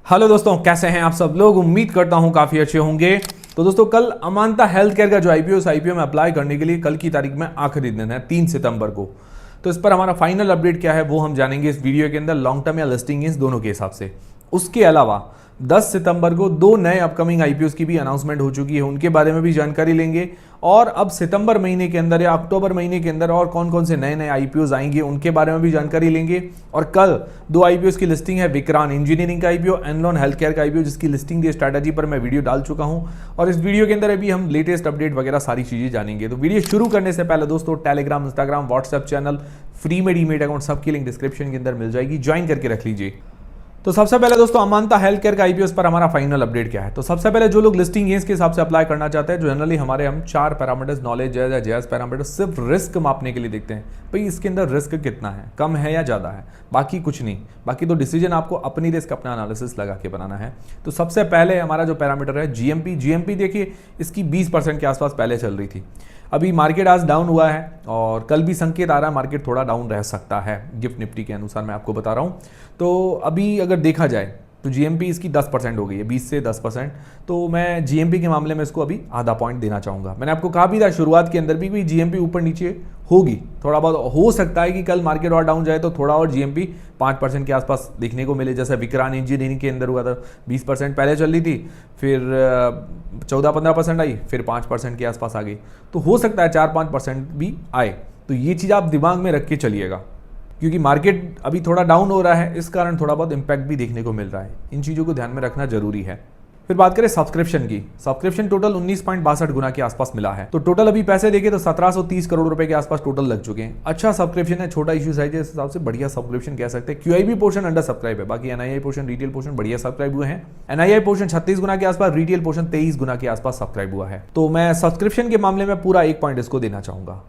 Hello दोस्तों, कैसे हैं आप सब लोग। उम्मीद करता हूं काफी अच्छे होंगे। तो दोस्तों, कल अमांता हेल्थ केयर का जो आईपीओ में अप्लाई करने के लिए कल की तारीख में आखिरी दिन है, 3 सितंबर को। तो इस पर हमारा फाइनल अपडेट क्या है वो हम जानेंगे इस वीडियो के अंदर, लॉन्ग टर्म या लिस्टिंग इस दोनों के हिसाब से। उसके अलावा 10 सितंबर को 2 नए अपकमिंग आईपीओस की भी अनाउंसमेंट हो चुकी है, उनके बारे में भी जानकारी लेंगे। और अब सितंबर महीने के अंदर या अक्टूबर महीने के अंदर और कौन कौन से नए नए आईपीओस आएंगे उनके बारे में भी जानकारी लेंगे। और कल 2 आईपीओस की लिस्टिंग है, विक्रांत इंजीनियरिंग का आईपीओ, एनलॉन हेल्थ केयर का आईपीओ, जिसकी लिस्टिंग दी स्ट्रैटेजी पर मैं वीडियो डाल चुका हूं। और इस वीडियो के अंदर अभी हम लेटेस्ट अपडेट वगैरह सारी चीजें जानेंगे। तो वीडियो शुरू करने से पहले दोस्तों, Telegram, Instagram, WhatsApp channel, free में डीमेट अकाउंट, सबकी लिंक डिस्क्रिप्शन के अंदर मिल जाएगी, ज्वाइन करके रख लीजिए। तो सबसे पहले दोस्तों, अमांता हेल्थ केयर का आईपीओस पर हमारा फाइनल अपडेट क्या है। तो सबसे पहले जो लोग लिस्टिंग गेंस के हिसाब से अप्लाई करना चाहते हैं, जनरली हम 4 पैरामीटर्स, नॉलेज या जेएस पैरामीटर्स सिर्फ रिस्क मापने के लिए देखते हैं। भाई इसके अंदर रिस्क कितना है, कम है या ज़्यादा है, बाकी कुछ नहीं। बाकी तो डिसीजन आपको अपनी रिस्क, अपना एनालिसिस लगा के बनाना है। तो सबसे पहले हमारा जो पैरामीटर है जीएमपी देखिए इसकी 20% के आसपास पहले चल रही थी। अभी मार्केट आज डाउन हुआ है और कल भी संकेत आ रहा है मार्केट थोड़ा डाउन रह सकता है, गिफ्ट निफ्टी के अनुसार मैं आपको बता रहा हूँ। तो अभी अगर देखा जाए तो जीएमपी इसकी 10% हो गई है, 20 से 10%। तो मैं जीएमपी के मामले में इसको अभी आधा पॉइंट देना चाहूँगा। मैंने आपको कहा भी था शुरुआत के अंदर भी जीएमपी ऊपर नीचे होगी, थोड़ा बहुत हो सकता है कि कल मार्केट और डाउन जाए तो थोड़ा और जीएमपी 5% के आसपास देखने को मिले। जैसे विक्रांत इंजीनियरिंग के अंदर हुआ था, 20% पहले चल रही थी, फिर 14-15% आई, फिर 5% के आसपास आ गई। तो हो सकता है 4-5% भी आए। तो ये चीज़ आप दिमाग में रख के चलिएगा, क्योंकि मार्केट अभी थोड़ा डाउन हो रहा है, इस कारण थोड़ा बहुत इंपैक्ट भी देखने को मिल रहा है। इन चीज़ों को ध्यान में रखना जरूरी है। फिर बात करें सब्सक्रिप्शन की, सब्सक्रिप्शन टोटल 19.62 गुना के आसपास मिला है। तो टोटल अभी पैसे देखे तो 1730 करोड़ रुपए के आसपास टोटल लग चुके हैं। अच्छा सब्सक्रिप्शन है, छोटा इश्यू साइज है, इस हिसाब से बढ़िया सब्सक्रिप्शन कह सकते हैं। क्यूआईबी पोर्शन अंडर सब्सक्राइब है, बाकी एनआईआई पोर्शन, रिटेल पोर्शन बढ़िया सब्सक्राइब हुए हैं। एनआईआई पोर्शन 36 गुना के आसपास, रिटेल पोर्शन 23 गुना के आसपास सब्सक्राइब हुआ है। तो मैं सब्सक्रिप्शन के मामले में पूरा 1 पॉइंट इसको देना चाहूंगा।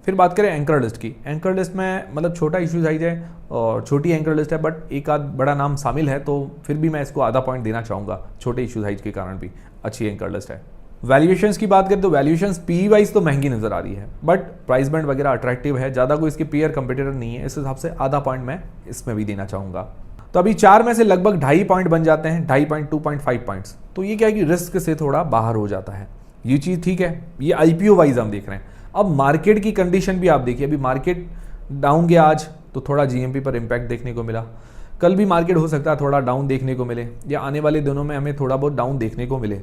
फिर बात करें एंकर लिस्ट की, एंकर लिस्ट में मतलब छोटा इशू साइज है और छोटी एंकर लिस्ट है, बट एक आध बड़ा नाम शामिल है, तो फिर भी मैं इसको आधा पॉइंट देना चाहूँगा, छोटे इशू साइज के कारण भी अच्छी एंकर लिस्ट है। वैल्यूएशंस की बात करें तो वैल्यूएशंस पी वाइज तो महंगी नजर आ रही है, बट प्राइस बैंड वगैरह अट्रैक्टिव है, ज़्यादा कोई इसके पीयर कंपटीटर नहीं है, इस हिसाब से आधा पॉइंट मैं इसमें भी देना चाहूँगा। तो अभी 4 में से लगभग 2.5 पॉइंट बन जाते हैं, 2.5 पॉइंट, 2.5 पॉइंट्स। तो ये क्या है कि रिस्क से थोड़ा बाहर हो जाता है, ये चीज़ ठीक है। ये आईपीओ वाइज हम देख रहे हैं। अब मार्केट की कंडीशन भी आप देखिए, अभी मार्केट डाउन गया आज तो थोड़ा जीएमपी पर इंपैक्ट देखने को मिला। कल भी मार्केट हो सकता है थोड़ा डाउन देखने को मिले, या आने वाले दिनों में हमें थोड़ा बहुत डाउन देखने को मिले,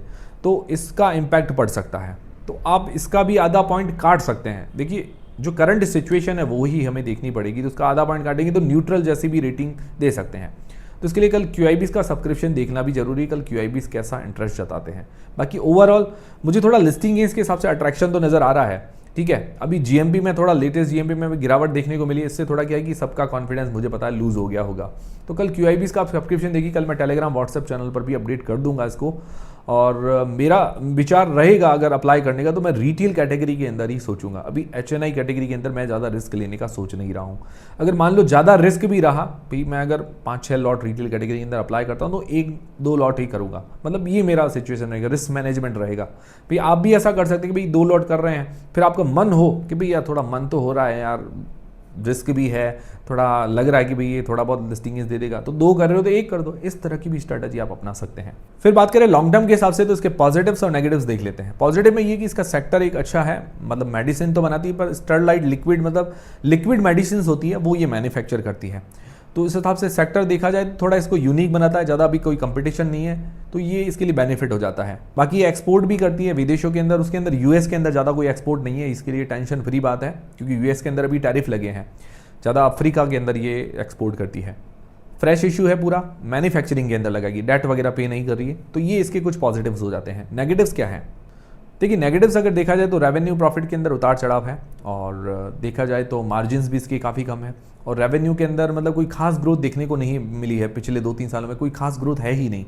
तो इसका इंपैक्ट पड़ सकता है। तो आप इसका भी आधा पॉइंट काट सकते हैं। देखिए जो करंट सिचुएशन है वो ही हमें देखनी पड़ेगी, तो उसका आधा पॉइंट काटेंगे तो न्यूट्रल जैसी भी रेटिंग दे सकते हैं। तो इसके लिए कल क्यूआईबीस का सब्सक्रिप्शन देखना भी जरूरी है, कल क्यूआईबीस कैसा इंटरेस्ट जताते हैं। बाकी ओवरऑल मुझे थोड़ा लिस्टिंग गेंस के हिसाब से अट्रैक्शन तो नजर आ रहा है, ठीक है। अभी जीएमपी में थोड़ा लेटेस्ट जीएमपी में गिरावट देखने को मिली, इससे थोड़ा क्या है कि सबका कॉन्फिडेंस मुझे पता है लूज हो गया होगा। तो कल क्यूआईबीस का आप सब्सक्रिप्शन देखिए, कल मैं टेलीग्राम, व्हाट्सएप चैनल पर भी अपडेट कर दूंगा इसको। और मेरा विचार रहेगा अगर अप्लाई करने का तो मैं रिटेल कैटेगरी के अंदर ही सोचूंगा। अभी एचएनआई कैटेगरी के अंदर मैं ज़्यादा रिस्क लेने का सोच नहीं रहा हूँ। अगर मान लो ज़्यादा रिस्क भी रहा भाई, मैं अगर 5-6 लॉट रिटेल कैटेगरी के अंदर अप्लाई करता हूँ तो 1-2 लॉट ही करूँगा, मतलब ये मेरा सिचुएशन रहेगा, रिस्क मैनेजमेंट रहेगा। भाई आप भी ऐसा कर सकते हैं कि भाई 2 लॉट कर रहे हैं, फिर आपका मन हो कि भाई यार थोड़ा मन तो हो रहा है यार, रिस्क भी है, थोड़ा लग रहा है कि भाई ये थोड़ा बहुत लिस्टिंग दे देगा, तो 2 कर रहे हो तो 1 कर दो। इस तरह की भी स्ट्रेटजी आप अपना सकते हैं। फिर बात करें लॉन्ग टर्म के हिसाब से तो इसके पॉजिटिव्स और नेगेटिव्स देख लेते हैं। पॉजिटिव में ये कि इसका सेक्टर एक अच्छा है, मतलब मेडिसिन तो बनाती है, पर स्टरलाइट लिक्विड, मतलब लिक्विड मेडिसिन होती है वो ये मैन्युफैक्चर करती है। तो इस हिसाब से सेक्टर देखा जाए तो थोड़ा इसको यूनिक बनाता है, ज़्यादा अभी कोई कंपटीशन नहीं है, तो ये इसके लिए बेनिफिट हो जाता है। बाकी ये एक्सपोर्ट भी करती है विदेशों के अंदर, उसके अंदर यूएस के अंदर ज़्यादा कोई एक्सपोर्ट नहीं है, इसके लिए टेंशन फ्री बात है, क्योंकि यूएस के अंदर अभी टैरिफ लगे हैं, ज़्यादा अफ्रीका के अंदर ये एक्सपोर्ट करती है। फ्रेश इशू है पूरा, मैन्युफैक्चरिंग के अंदर लगाएगी, डेट वगैरह पे नहीं कर रही है, तो ये इसके कुछ पॉजिटिव्स हो जाते हैं। नेगेटिव्स क्या है, देखिए नेगेटिव्स अगर देखा जाए तो रेवेन्यू प्रॉफिट के अंदर उतार चढ़ाव है, और देखा जाए तो मार्जिन्स भी इसके काफ़ी कम है, और रेवेन्यू के अंदर मतलब कोई खास ग्रोथ देखने को नहीं मिली है पिछले 2-3 सालों में, कोई खास ग्रोथ है ही नहीं।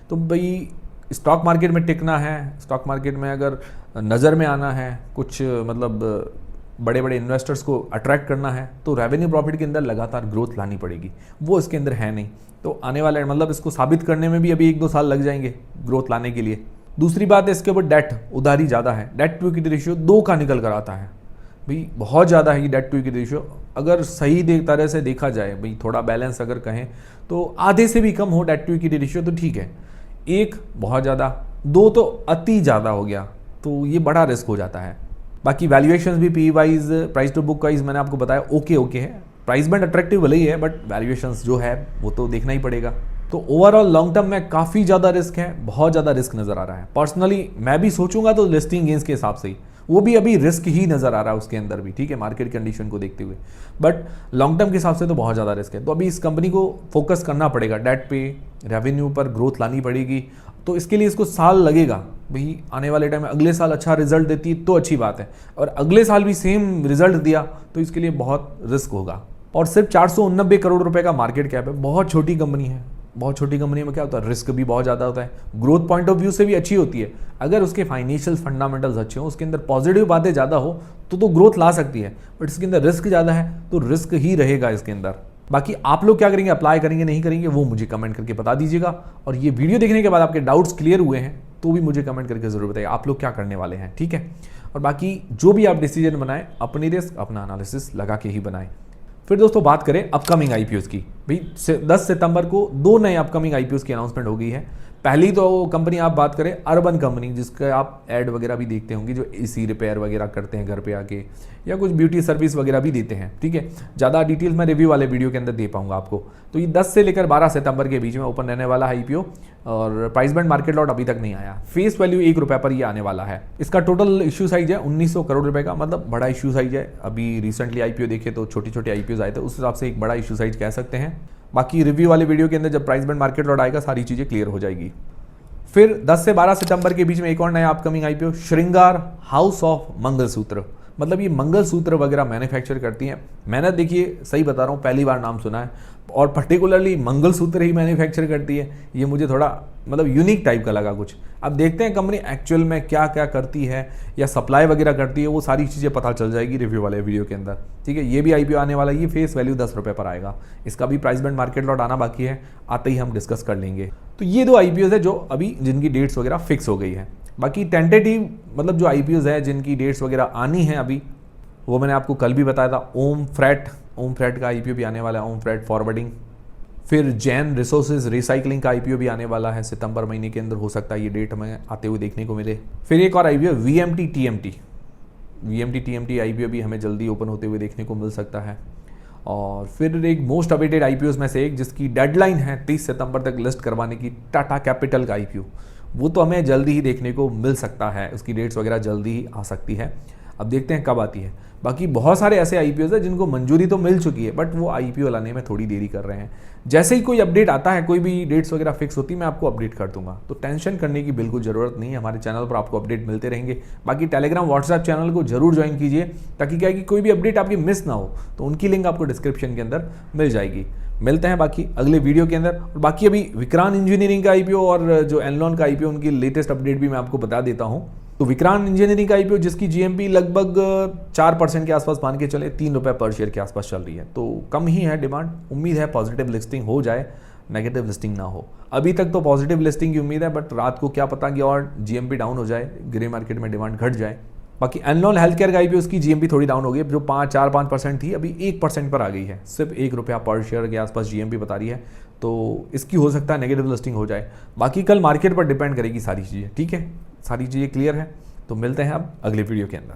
तो भाई स्टॉक मार्केट में टिकना है, स्टॉक मार्केट में अगर नज़र में आना है, कुछ मतलब बड़े बड़े इन्वेस्टर्स को अट्रैक्ट करना है, तो रेवेन्यू प्रॉफिट के अंदर लगातार ग्रोथ लानी पड़ेगी, वो इसके अंदर है नहीं। तो आने वाले मतलब इसको साबित करने में भी अभी 1-2 साल लग जाएंगे ग्रोथ लाने के लिए। दूसरी बात है इसके ऊपर डेट, उधारी ज़्यादा है, डेट टू इक्विटी रेशियो 2 का निकल कर आता है। भाई बहुत ज़्यादा है ये डेट टू इक्विटी रेशियो। अगर सही तरह से देखा जाए भाई, थोड़ा बैलेंस अगर कहें तो आधे से भी कम हो डेट टू इक्विटी रेशियो तो ठीक है। एक बहुत ज़्यादा, दो तो अति ज़्यादा हो गया, तो ये बड़ा रिस्क हो जाता है। बाकी वैल्यूएशंस भी P wise, price to book wise मैंने आपको बताया ओके ओके है। प्राइस बैंड अट्रैक्टिव भले ही है, बट वैल्यूएशंस जो है वो तो देखना ही पड़ेगा। तो ओवरऑल लॉन्ग टर्म में काफ़ी ज़्यादा रिस्क है, बहुत ज़्यादा रिस्क नज़र आ रहा है। पर्सनली मैं भी सोचूंगा तो लिस्टिंग गेंस के हिसाब से ही, वो भी अभी रिस्क ही नज़र आ रहा है उसके अंदर भी, ठीक है, मार्केट कंडीशन को देखते हुए। बट लॉन्ग टर्म के हिसाब से तो बहुत ज़्यादा रिस्क है। तो अभी इस कंपनी को फोकस करना पड़ेगा, डेट पे, रेवेन्यू पर ग्रोथ लानी पड़ेगी। तो इसके लिए इसको साल लगेगा भाई, आने वाले टाइम में अगले साल अच्छा रिजल्ट देती है तो अच्छी बात है, और अगले साल भी सेम रिजल्ट दिया तो इसके लिए बहुत रिस्क होगा। और सिर्फ 489 करोड़ रुपए का मार्केट कैप है, बहुत छोटी कंपनी है। बहुत छोटी कंपनी में क्या होता है, रिस्क भी बहुत ज़्यादा होता है। ग्रोथ पॉइंट ऑफ व्यू से भी अच्छी होती है, अगर उसके फाइनेंशियल फंडामेंटल्स अच्छे हो, उसके अंदर पॉजिटिव बातें ज़्यादा हो तो ग्रोथ ला सकती है। बट इसके अंदर रिस्क ज़्यादा है तो रिस्क ही रहेगा इसके अंदर। बाकी आप लोग क्या करेंगे, अप्लाई करेंगे नहीं करेंगे, वो मुझे कमेंट करके बता दीजिएगा। और ये वीडियो देखने के बाद आपके डाउट्स क्लियर हुए हैं तो भी मुझे कमेंट करके जरूर बताइए आप लोग क्या करने वाले हैं, ठीक है। और बाकी जो भी आप डिसीजन बनाएं, अपनी रिस्क अपना एनालिसिस लगा के ही बनाएं। फिर दोस्तों बात करें अपकमिंग आईपीओस की। भाई 10 सितंबर को 2 नए अपकमिंग आईपीओस की अनाउंसमेंट हो गई है। पहली तो कंपनी आप बात करें अर्बन कंपनी, जिसका आप ऐड वगैरह भी देखते होंगे, जो एसी रिपेयर वगैरह करते हैं घर पे आके, या कुछ ब्यूटी सर्विस वगैरह भी देते हैं, ठीक है। ज़्यादा डिटेल्स मैं रिव्यू वाले वीडियो के अंदर दे पाऊंगा आपको। तो ये 10 से लेकर 12 सितंबर के बीच में ओपन रहने वाला है आईपीओ, और प्राइस बैंड मार्केट लॉट अभी तक नहीं आया। फेस वैल्यू ₹1 पर ये आने वाला है। इसका टोटल इश्यू साइज है 1900 करोड़ रुपए का, मतलब बड़ा इश्यू साइज है। अभी रिसेंटली आईपीओ देखे तो छोटे छोटे आईपीओ आए थे, उस हिसाब से एक बड़ा इश्यू साइज कह सकते हैं। बाकी रिव्यू वाले वीडियो के अंदर जब प्राइस बैंड मार्केट लॉट आएगा सारी चीज़ें क्लियर हो जाएगी। फिर 10 से 12 सितंबर के बीच में एक और नया अपकमिंग आईपीओ, श्रृंगार हाउस ऑफ मंगलसूत्र। मतलब ये मंगलसूत्र वगैरह मैन्युफैक्चर करती हैं। मैंने देखिए सही बता रहा हूँ, पहली बार नाम सुना है, और पर्टिकुलरली मंगलसूत्र ही मैन्युफैक्चर करती है। ये मुझे थोड़ा मतलब यूनिक टाइप का लगा कुछ। अब देखते हैं कंपनी एक्चुअल में क्या क्या करती है या सप्लाई वगैरह करती है, वो सारी चीज़ें पता चल जाएगी रिव्यू वाले वीडियो के अंदर, ठीक है। ये भी आईपीओ आने वाला है, ये फेस वैल्यू ₹10 पर आएगा। इसका भी प्राइस बैंड मार्केट लॉट आना बाकी है, आते ही हम डिस्कस कर लेंगे। तो ये 2 आईपीओ है जो अभी जिनकी डेट्स वगैरह फिक्स हो गई है। बाकी टेंटेटिव मतलब जो आईपीओ है जिनकी डेट्स वगैरह आनी है अभी, वो मैंने आपको कल भी बताया था। ओम फ्रेट का आईपीओ भी आने वाला है, ओम फ्रेट फॉरवर्डिंग। फिर जैन रिसोर्सेज रिसाइकलिंग का आईपीओ भी आने वाला है सितंबर महीने के अंदर, हो सकता है ये डेट हमें आते हुए देखने को मिले। फिर एक और आईपीओ वीएमटी टीएमटी आईपीओ भी हमें जल्दी ओपन होते हुए देखने को मिल सकता है। और फिर एक मोस्ट अवेटेड आईपीओ में से एक जिसकी डेडलाइन है 30 सितंबर तक लिस्ट करवाने की, टाटा कैपिटल का आईपीओ, वो तो हमें जल्दी ही देखने को मिल सकता है। उसकी डेट्स वगैरह जल्दी ही आ सकती है, अब देखते हैं कब आती है। बाकी बहुत सारे ऐसे आईपीओ है जिनको मंजूरी तो मिल चुकी है, बट वो आईपीओ लाने में थोड़ी देरी कर रहे हैं। जैसे ही कोई अपडेट आता है, कोई भी डेट्स वगैरह फिक्स होती है, मैं आपको अपडेट कर दूंगा। तो टेंशन करने की बिल्कुल ज़रूरत नहीं है, हमारे चैनल पर आपको अपडेट मिलते रहेंगे। बाकी टेलीग्राम व्हाट्सएप चैनल को जरूर ज्वाइन कीजिए, ताकि क्या है कि कोई भी अपडेट आपकी मिस ना हो, तो उनकी लिंक आपको डिस्क्रिप्शन के अंदर मिल जाएगी। मिलते हैं बाकी अगले वीडियो के अंदर। और बाकी अभी विक्रांत इंजीनियरिंग का आईपीओ और जो एनलॉन का आईपीओ, उनकी लेटेस्ट अपडेट भी मैं आपको बता देता हूँ। तो विक्रांत इंजीनियरिंग का आईपीओ जिसकी जीएमपी लगभग 4% के आसपास मान के चले, ₹3 पर शेयर के आसपास चल रही है, तो कम ही है डिमांड। उम्मीद है पॉजिटिव लिस्टिंग हो जाए, नेगेटिव लिस्टिंग ना हो। अभी तक तो पॉजिटिव लिस्टिंग की उम्मीद है, बट रात को क्या पता कि और जीएमपी डाउन हो जाए, ग्रे मार्केट में डिमांड घट जाए। बाकी एनलॉन हेल्थ केयर का आईपीओ, उसकी जीएमपी थोड़ी डाउन हो गई, जो 4-5% थी अभी 1% पर आ गई है। सिर्फ ₹1 पर शेयर के आसपास जीएमपी बता रही है, तो इसकी हो सकता है नेगेटिव लिस्टिंग हो जाए। बाकी कल मार्केट पर डिपेंड करेगी सारी चीज़ें, ठीक है। सारी चीज़ें क्लियर है, तो मिलते हैं अब अगले वीडियो के अंदर।